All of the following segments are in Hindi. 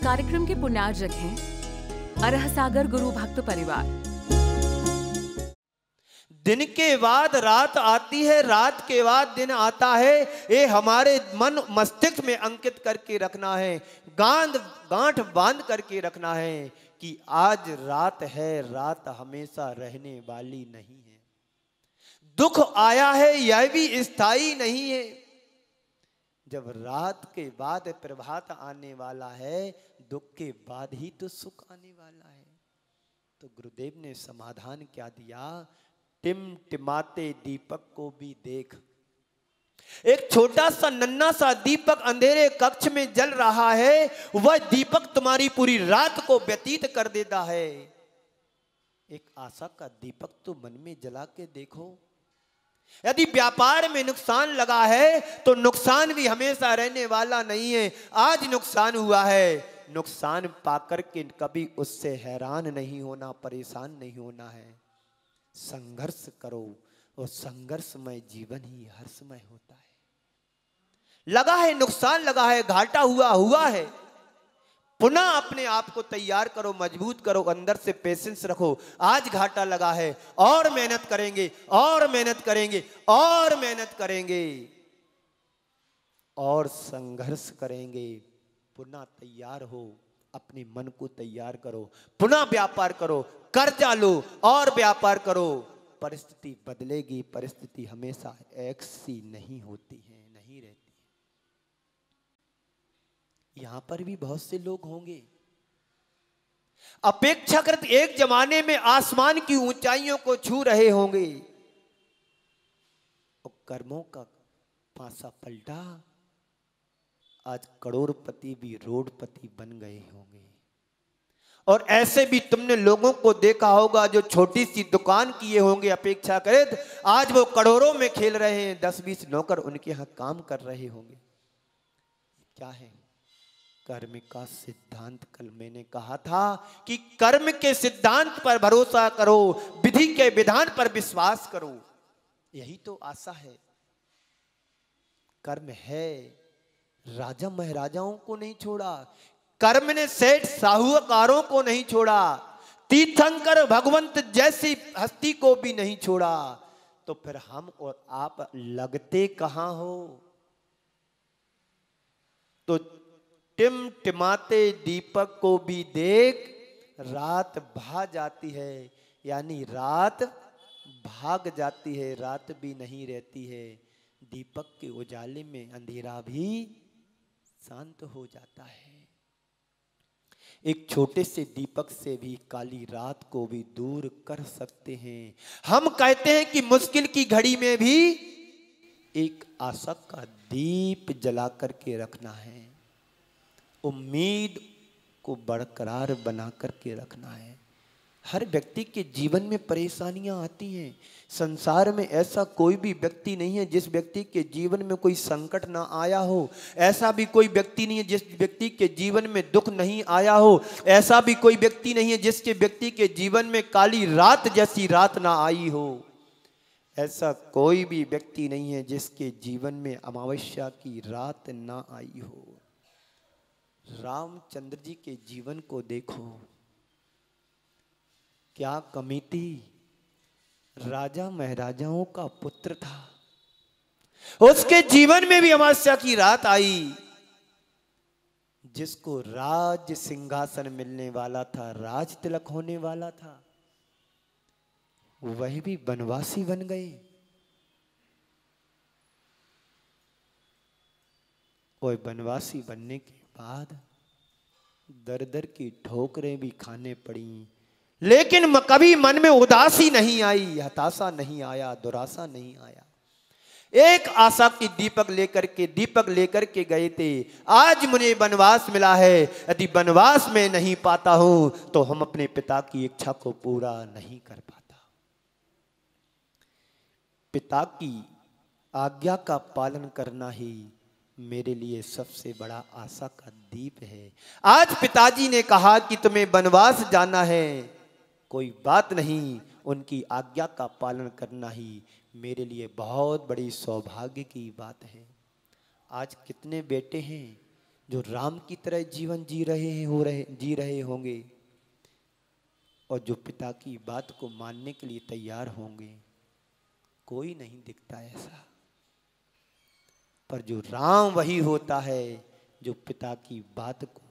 कार्यक्रम के पुण्यार्जक हैं अरह सागर गुरु भक्त परिवार। दिन के बाद रात आती है, रात के बाद दिन आता है। ये हमारे मन मस्तिष्क में अंकित करके रखना है, गांठ बांध करके रखना है कि आज रात है, रात हमेशा रहने वाली नहीं है। दुख आया है, यह भी स्थायी नहीं है। जब रात के बाद प्रभात आने वाला है, दुख के बाद ही तो सुख आने वाला है। तो गुरुदेव ने समाधान क्या दिया? टिमटिमाते दीपक को भी देख। एक छोटा सा नन्हा सा दीपक अंधेरे कक्ष में जल रहा है, वह दीपक तुम्हारी पूरी रात को व्यतीत कर देता है। एक आशा का दीपक तो मन में जला के देखो। यदि व्यापार में नुकसान लगा है तो नुकसान भी हमेशा रहने वाला नहीं है। आज नुकसान हुआ है, नुकसान पाकर के कभी उससे हैरान नहीं होना, परेशान नहीं होना है। संघर्ष करो और संघर्षमय जीवन ही हर्षमय होता है। लगा है नुकसान, लगा है घाटा, हुआ है, पुनः अपने आप को तैयार करो, मजबूत करो, अंदर से पेशेंस रखो। आज घाटा लगा है और मेहनत करेंगे और मेहनत करेंगे और मेहनत करेंगे और संघर्ष करेंगे। पुनः तैयार हो, अपने मन को तैयार करो, पुनः व्यापार करो, कर्जा लो और व्यापार करो। परिस्थिति बदलेगी, परिस्थिति हमेशा एक सी नहीं होती है, नहीं रहती। यहां पर भी बहुत से लोग होंगे अपेक्षाकृत एक जमाने में आसमान की ऊंचाइयों को छू रहे होंगे और कर्मों का पासा पलटा, आज करोड़पति भी रोडपति बन गए होंगे। और ऐसे भी तुमने लोगों को देखा होगा जो छोटी सी दुकान किए होंगे अपेक्षाकृत, आज वो करोड़ों में खेल रहे हैं। 10-20 नौकर उनके यहां काम कर रहे होंगे। क्या है? कर्म का सिद्धांत। कल मैंने कहा था कि कर्म के सिद्धांत पर भरोसा करो, विधि के विधान पर विश्वास करो। यही तो आशा है। कर्म है, राजा महाराजाओं को नहीं छोड़ा, कर्म ने सेठ साहूकारों को नहीं छोड़ा, तीर्थंकर भगवंत जैसी हस्ती को भी नहीं छोड़ा। तो फिर हम और आप लगते कहां हो? तो टिमटिमाते दीपक को भी देख, रात भाग जाती है, यानी रात भाग जाती है, रात भी नहीं रहती है। दीपक के उजाले में अंधेरा भी शांत हो जाता है। एक छोटे से दीपक से भी काली रात को भी दूर कर सकते हैं। हम कहते हैं कि मुश्किल की घड़ी में भी एक आशा का दीप जला करके रखना है, उम्मीद को बरकरार बना करके रखना है। हर व्यक्ति के जीवन में परेशानियां आती हैं। संसार में ऐसा कोई भी व्यक्ति नहीं है जिस व्यक्ति के जीवन में कोई संकट ना आया हो। ऐसा भी कोई व्यक्ति नहीं है जिस व्यक्ति के जीवन में दुख नहीं आया हो। ऐसा भी कोई व्यक्ति नहीं है जिसके व्यक्ति के जीवन में काली रात जैसी रात ना आई हो। ऐसा कोई भी व्यक्ति नहीं है जिसके जीवन में अमावस्या की रात ना आई हो। रामचंद्र जी के जीवन को देखो, क्या कमी थी? राजा महाराजाओं का पुत्र था, उसके जीवन में भी अमावस्या की रात आई। जिसको राज सिंहासन मिलने वाला था, राज तिलक होने वाला था, वह भी वनवासी बन गए। और वनवासी बनने के बाद दर दर की ठोकरें भी खाने पड़ी, लेकिन कभी मन में उदासी नहीं आई, हताशा नहीं आया, दुराशा नहीं आया। एक आशा की दीपक लेकर के गए थे। आज मुझे वनवास मिला है, यदि वनवास में नहीं पाता हूं तो हम अपने पिता की इच्छा को पूरा नहीं कर पाता। पिता की आज्ञा का पालन करना ही मेरे लिए सबसे बड़ा आशा का दीप है। आज पिताजी ने कहा कि तुम्हें वनवास जाना है, कोई बात नहीं, उनकी आज्ञा का पालन करना ही मेरे लिए बहुत बड़ी सौभाग्य की बात है। आज कितने बेटे हैं जो राम की तरह जीवन जी रहे होंगे और जो पिता की बात को मानने के लिए तैयार होंगे, कोई नहीं दिखता ऐसा। पर जो राम वही होता है जो पिता की बात को,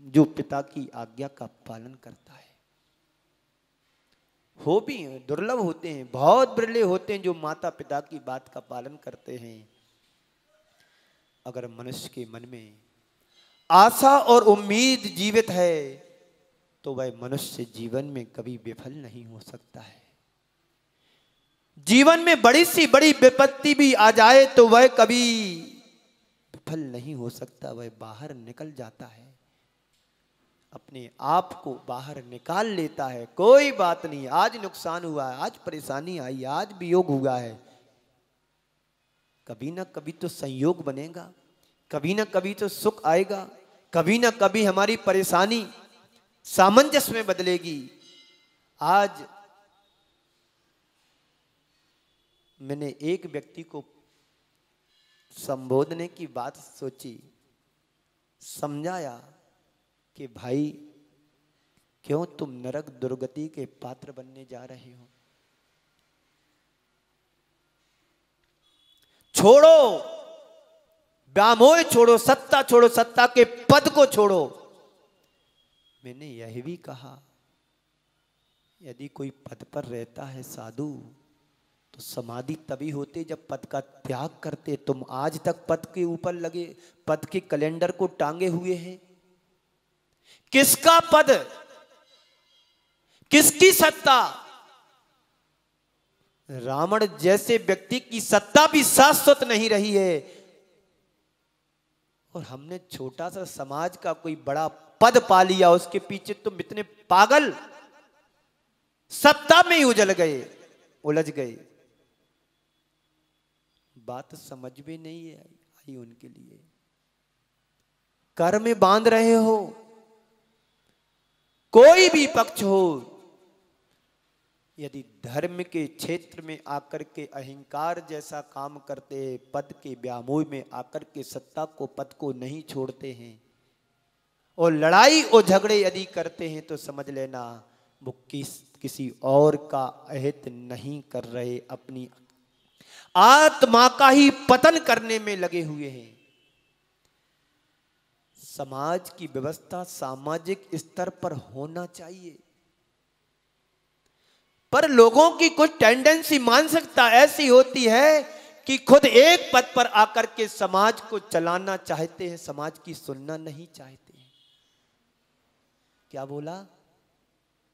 जो पिता की आज्ञा का पालन करता है। हो भी दुर्लभ होते हैं, बहुत बिरले होते हैं जो माता पिता की बात का पालन करते हैं। अगर मनुष्य के मन में आशा और उम्मीद जीवित है तो वह मनुष्य जीवन में कभी विफल नहीं हो सकता है। जीवन में बड़ी सी बड़ी विपत्ति भी आ जाए तो वह कभी विफल नहीं हो सकता, वह बाहर निकल जाता है, अपने आप को बाहर निकाल लेता है। कोई बात नहीं, आज नुकसान हुआ है, आज परेशानी आई, आज वियोग हुआ है, कभी ना कभी तो संयोग बनेगा, कभी ना कभी तो सुख आएगा, कभी ना कभी हमारी परेशानी सामंजस्य में बदलेगी। आज मैंने एक व्यक्ति को संबोधने की बात सोची, समझाया कि भाई क्यों तुम नरक दुर्गति के पात्र बनने जा रहे हो। छोड़ो व्यामोह, छोड़ो सत्ता, छोड़ो सत्ता के पद को छोड़ो। मैंने यह भी कहा यदि कोई पद पर रहता है साधु तो समाधि तभी होती जब पद का त्याग करते। तुम आज तक पद के ऊपर लगे, पद के कैलेंडर को टांगे हुए हैं। किसका पद, किसकी सत्ता? रावण जैसे व्यक्ति की सत्ता भी शाश्वत नहीं रही है और हमने छोटा सा समाज का कोई बड़ा पद पा लिया, उसके पीछे तुम इतने पागल सत्ता में ही उलझ गए। बात समझ में नहीं आई उनके लिए। कर में बांध रहे हो, कोई भी पक्ष हो, यदि धर्म के क्षेत्र में आकर के अहंकार जैसा काम करते हैं, पद के व्यामोह में आकर के सत्ता को, पद को नहीं छोड़ते हैं और लड़ाई और झगड़े यदि करते हैं तो समझ लेना वो किसी और का अहित नहीं कर रहे, अपनी आत्मा का ही पतन करने में लगे हुए हैं। समाज की व्यवस्था सामाजिक स्तर पर होना चाहिए, पर लोगों की कुछ टेंडेंसी मानसिकता ऐसी होती है कि खुद एक पद पर आकर के समाज को चलाना चाहते हैं, समाज की सुनना नहीं चाहते हैं। क्या बोला?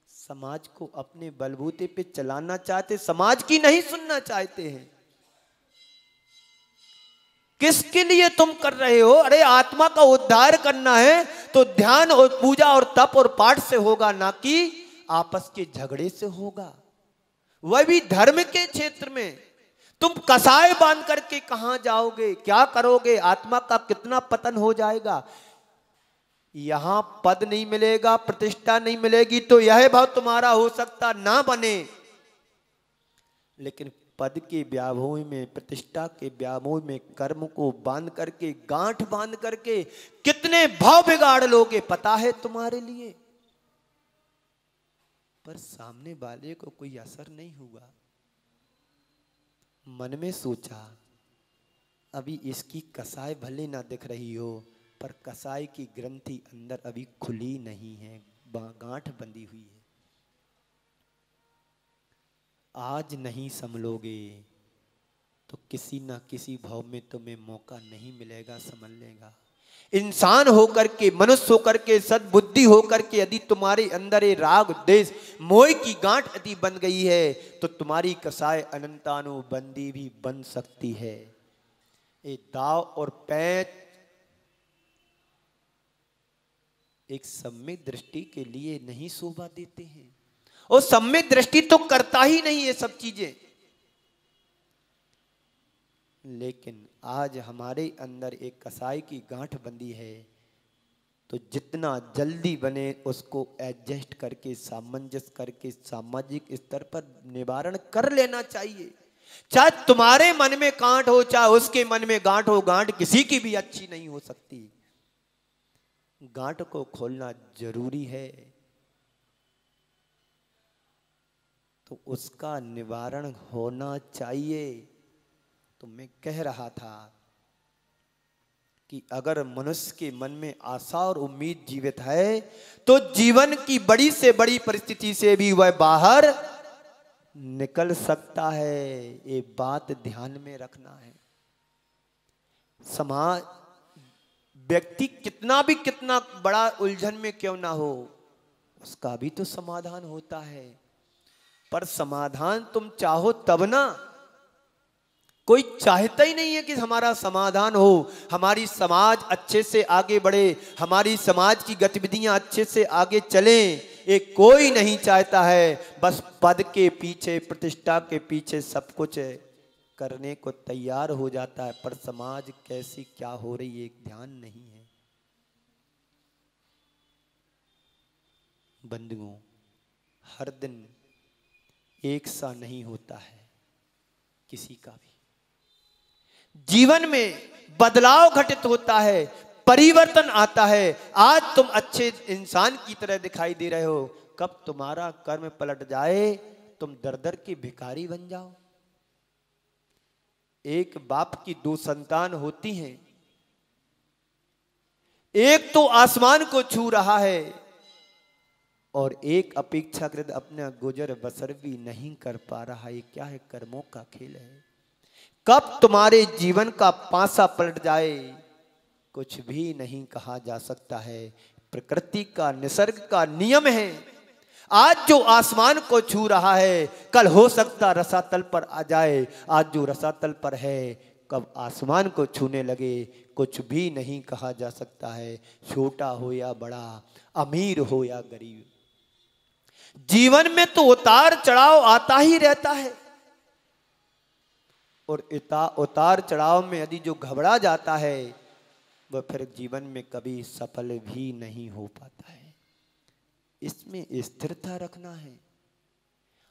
समाज को अपने बलबूते पे चलाना चाहते, समाज की नहीं सुनना चाहते हैं। किसके लिए तुम कर रहे हो? अरे आत्मा का उद्धार करना है तो ध्यान और पूजा और तप और पाठ से होगा, ना कि आपस के झगड़े से होगा, वह भी धर्म के क्षेत्र में। तुम कसाय बांध करके कहां जाओगे, क्या करोगे? आत्मा का कितना पतन हो जाएगा। यहां पद नहीं मिलेगा, प्रतिष्ठा नहीं मिलेगी तो यह भाव तुम्हारा हो सकता ना बने, लेकिन पद के व्यामोह में, प्रतिष्ठा के व्यामोह में कर्म को बांध करके, गांठ बांध करके कितने भाव बिगाड़ लोगे पता है तुम्हारे लिए, पर सामने वाले को कोई असर नहीं हुआ। मन में सोचा अभी इसकी कसाई भले ना दिख रही हो, पर कसाई की ग्रंथि अंदर अभी खुली नहीं है, गांठ बंधी हुई है। आज नहीं संभलोगे तो किसी ना किसी भाव में तुम्हें मौका नहीं मिलेगा संभलने। इंसान होकर के, मनुष्य होकर के, सद्बुद्धि होकर के यदि तुम्हारे अंदर ये राग द्वेष मोह की गांठ यदि बन गई है तो तुम्हारी कसाय अनंतानुबंदी भी बन सकती है। ये दाव और पैंच एक सम्यक दृष्टि के लिए नहीं शोभा देते हैं, और सम्यक दृष्टि तो करता ही नहीं ये सब चीजें। लेकिन आज हमारे अंदर एक कसाई की गांठ बंदी है, तो जितना जल्दी बने उसको एडजस्ट करके, सामंजस्य करके, सामाजिक स्तर पर निवारण कर लेना चाहिए। चाहे तुम्हारे मन में गांठ हो, चाहे उसके मन में गांठ हो, गांठ किसी की भी अच्छी नहीं हो सकती। गांठ को खोलना जरूरी है, तो उसका निवारण होना चाहिए। तो मैं कह रहा था कि अगर मनुष्य के मन में आशा और उम्मीद जीवित है तो जीवन की बड़ी से बड़ी परिस्थिति से भी वह बाहर निकल सकता है। ये बात ध्यान में रखना है। समाज, व्यक्ति कितना बड़ा उलझन में क्यों ना हो, उसका भी तो समाधान होता है। पर समाधान तुम चाहो तब ना। कोई चाहता ही नहीं है कि हमारा समाधान हो, हमारी समाज अच्छे से आगे बढ़े, हमारी समाज की गतिविधियां अच्छे से आगे चलें। ये कोई नहीं चाहता है। बस पद के पीछे, प्रतिष्ठा के पीछे सब कुछ करने को तैयार हो जाता है, पर समाज कैसी क्या हो रही है ध्यान नहीं है। बंधुओं, हर दिन एक सा नहीं होता है किसी का भी। जीवन में बदलाव घटित होता है, परिवर्तन आता है। आज तुम अच्छे इंसान की तरह दिखाई दे रहे हो, कब तुम्हारा कर्म पलट जाए तुम दर दर के भिखारी बन जाओ। एक बाप की दो संतान होती हैं, एक तो आसमान को छू रहा है और एक अपेक्षाकृत अपना गुजर बसर भी नहीं कर पा रहा है। क्या है? कर्मों का खेल है। कब तुम्हारे जीवन का पासा पलट जाए कुछ भी नहीं कहा जा सकता है। प्रकृति का, निसर्ग का नियम है। आज जो आसमान को छू रहा है कल हो सकता रसातल पर आ जाए। आज जो रसातल पर है कब आसमान को छूने लगे कुछ भी नहीं कहा जा सकता है। छोटा हो या बड़ा, अमीर हो या गरीब, जीवन में तो उतार चढ़ाव आता ही रहता है। और उतार चढ़ाव में यदि जो घबरा जाता है वह फिर जीवन में कभी सफल भी नहीं हो पाता है। इसमें स्थिरता रखना है,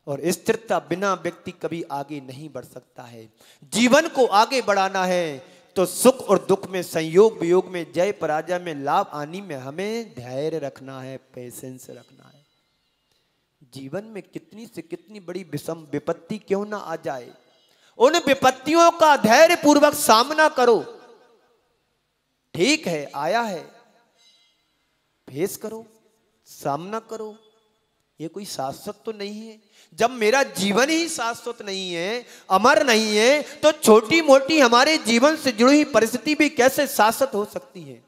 और स्थिरता बिना व्यक्ति कभी आगे नहीं बढ़ सकता है। जीवन को आगे बढ़ाना है तो सुख और दुख में, संयोग वियोग में, जय पराजय में, लाभ हानि में हमें धैर्य रखना है, पेशेंस रखना है। जीवन में कितनी से कितनी बड़ी विषम विपत्ति क्यों ना आ जाए, उन विपत्तियों का धैर्य पूर्वक सामना करो। ठीक है, आया है, फेस करो, सामना करो। ये कोई शाश्वत तो नहीं है। जब मेरा जीवन ही शाश्वत नहीं है, अमर नहीं है, तो छोटी मोटी हमारे जीवन से जुड़ी हुई परिस्थिति भी कैसे शाश्वत हो सकती है?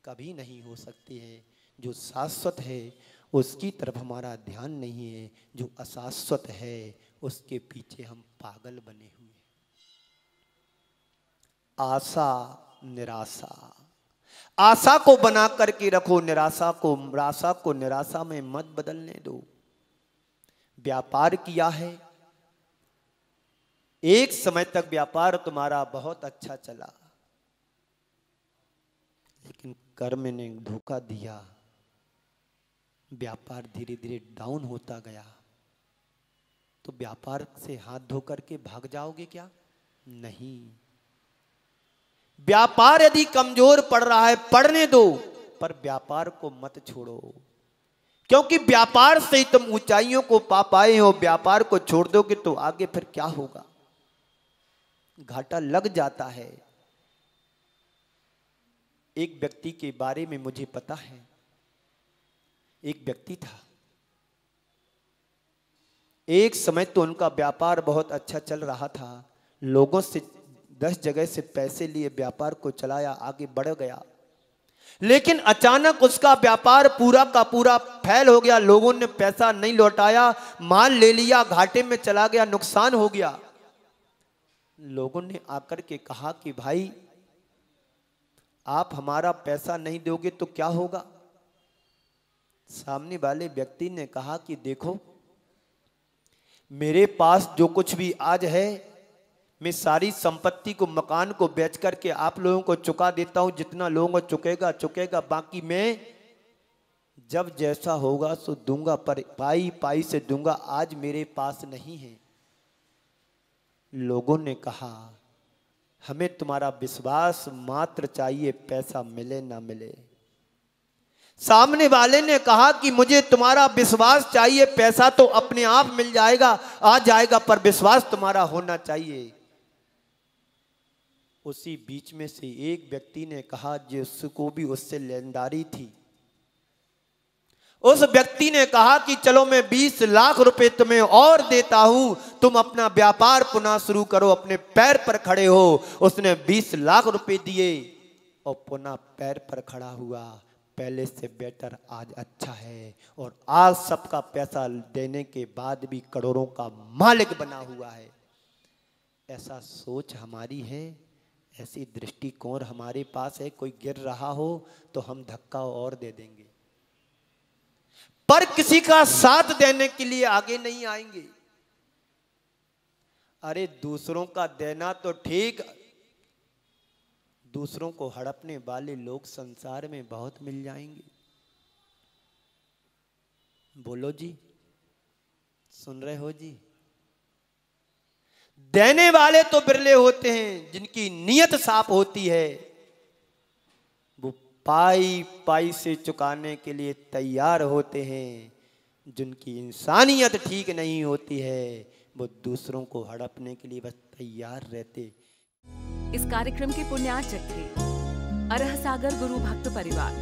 कभी नहीं हो सकती है। जो शाश्वत है उसकी तरफ हमारा ध्यान नहीं है, जो अशाश्वत है उसके पीछे हम पागल बने हुए हैं। आशा निराशा, आशा को बना करके रखो, निराशा को निराशा में मत बदलने दो। व्यापार किया है, एक समय तक व्यापार तुम्हारा बहुत अच्छा चला, लेकिन कर्म ने धोखा दिया, व्यापार धीरे धीरे डाउन होता गया, तो व्यापार से हाथ धो करके भाग जाओगे क्या? नहीं। व्यापार यदि कमजोर पड़ रहा है पड़ने दो, पर व्यापार को मत छोड़ो, क्योंकि व्यापार से ही तुम ऊंचाइयों को पा पाए हो। व्यापार को छोड़ दोगे तो आगे फिर क्या होगा? घाटा लग जाता है। एक व्यक्ति के बारे में मुझे पता है। एक व्यक्ति था, एक समय तो उनका व्यापार बहुत अच्छा चल रहा था, लोगों से 10 जगह से पैसे लिए व्यापार को चलाया, आगे बढ़ गया, लेकिन अचानक उसका व्यापार पूरा का पूरा फेल हो गया। लोगों ने पैसा नहीं लौटाया, माल ले लिया, घाटे में चला गया, नुकसान हो गया। लोगों ने आकर के कहा कि भाई आप हमारा पैसा नहीं दोगे तो क्या होगा? सामने वाले व्यक्ति ने कहा कि देखो, मेरे पास जो कुछ भी आज है, मैं सारी संपत्ति को, मकान को बेच करके आप लोगों को चुका देता हूं। जितना लोगों को चुकेगा चुकेगा, बाकी मैं जब जैसा होगा सो दूंगा, पर पाई पाई से दूंगा, आज मेरे पास नहीं है। लोगों ने कहा हमें तुम्हारा विश्वास मात्र चाहिए, पैसा मिले ना मिले। सामने वाले ने कहा कि मुझे तुम्हारा विश्वास चाहिए, पैसा तो अपने आप मिल जाएगा, आ जाएगा, पर विश्वास तुम्हारा होना चाहिए। उसी बीच में से एक व्यक्ति ने कहा, जिसको भी उससे लेनदारी थी, उस व्यक्ति ने कहा कि चलो मैं 20 लाख रुपए तुम्हें और देता हूं, तुम अपना व्यापार पुनः शुरू करो, अपने पैर पर खड़े हो। उसने 20 लाख रुपए दिए और पुनः पैर पर खड़ा हुआ। पहले से बेटर आज अच्छा है, और आज सबका पैसा देने के बाद भी करोड़ों का मालिक बना हुआ है। ऐसा सोच हमारी है, ऐसी दृष्टिकोण हमारे पास है। कोई गिर रहा हो तो हम धक्का और दे देंगे, पर किसी का साथ देने के लिए आगे नहीं आएंगे। अरे दूसरों का देना तो ठीक, दूसरों को हड़पने वाले लोग संसार में बहुत मिल जाएंगे। बोलो जी, सुन रहे हो जी? देने वाले तो बिरले होते हैं, जिनकी नीयत साफ होती है, वो पाई पाई से चुकाने के लिए तैयार होते हैं। जिनकी इंसानियत ठीक नहीं होती है, वो दूसरों को हड़पने के लिए बस तैयार रहते। इस कार्यक्रम के पुण्यार्चक थे अरह सागर गुरु भक्त परिवार।